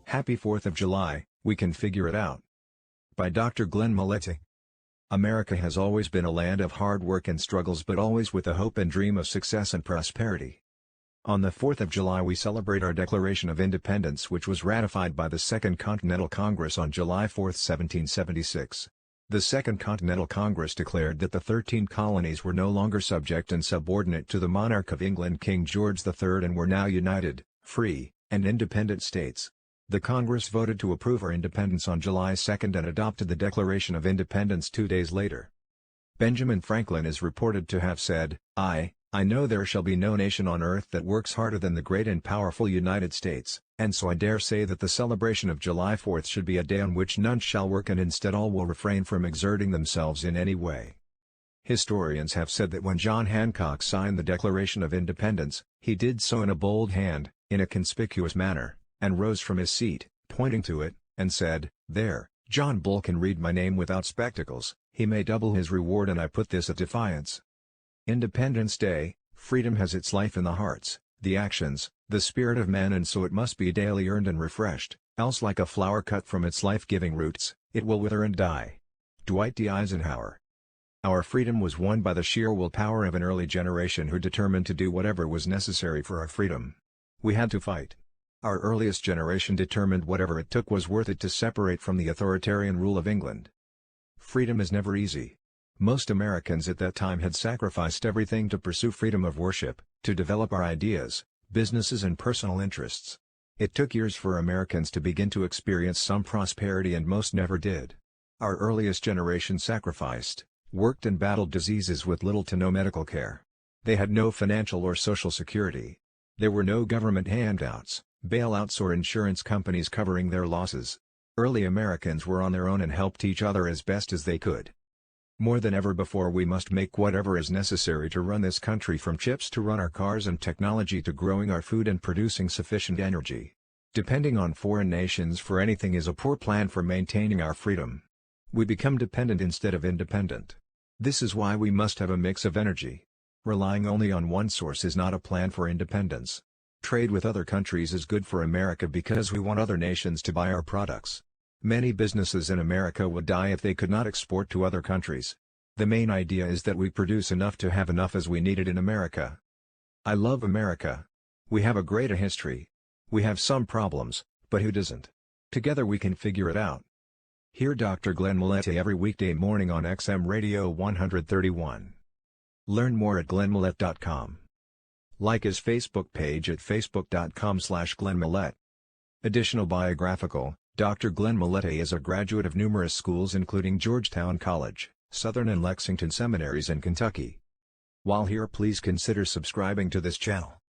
Happy 4th of July, we can figure it out. By Dr. Glenn Mollette. America has always been a land of hard work and struggles, but always with the hope and dream of success and prosperity. On the 4th of July we celebrate our Declaration of Independence, which was ratified by the Second Continental Congress on July 4, 1776. The Second Continental Congress declared that the 13 colonies were no longer subject and subordinate to the monarch of England, King George III, and were now united, free, and independent states. The Congress voted to approve our independence on July 2 and adopted the Declaration of Independence 2 days later. Benjamin Franklin is reported to have said, I know there shall be no nation on earth that works harder than the great and powerful United States, and so I dare say that the celebration of July 4th should be a day on which none shall work and instead all will refrain from exerting themselves in any way. Historians have said that when John Hancock signed the Declaration of Independence, he did so in a bold hand, in a conspicuous manner, and rose from his seat, pointing to it, and said, "There, John Bull can read my name without spectacles, he may double his reward and I put this at defiance." Independence Day, freedom has its life in the hearts, the actions, the spirit of men, and so it must be daily earned and refreshed, else like a flower cut from its life-giving roots, it will wither and die. Dwight D. Eisenhower. Our freedom was won by the sheer willpower of an early generation who determined to do whatever was necessary for our freedom. We had to fight. Our earliest generation determined whatever it took was worth it to separate from the authoritarian rule of England. Freedom is never easy. Most Americans at that time had sacrificed everything to pursue freedom of worship, to develop our ideas, businesses and personal interests. It took years for Americans to begin to experience some prosperity, and most never did. Our earliest generation sacrificed, worked and battled diseases with little to no medical care. They had no financial or social security. There were no government handouts, bailouts or insurance companies covering their losses. Early Americans were on their own and helped each other as best as they could. More than ever before we must make whatever is necessary to run this country, from chips to run our cars and technology to growing our food and producing sufficient energy. Depending on foreign nations for anything is a poor plan for maintaining our freedom. We become dependent instead of independent. This is why we must have a mix of energy. Relying only on one source is not a plan for independence. Trade with other countries is good for America because we want other nations to buy our products. Many businesses in America would die if they could not export to other countries. The main idea is that we produce enough to have enough as we need it in America. I love America. We have a great history. We have some problems, but who doesn't? Together we can figure it out. Hear Dr. Glenn Mollette every weekday morning on XM Radio 131. Learn more at glennmollette.com. Like his Facebook page at facebook.com/GlennMollette. Additional biographical, Dr. Glenn Mollette is a graduate of numerous schools including Georgetown College, Southern and Lexington Seminaries in Kentucky. While here, please consider subscribing to this channel.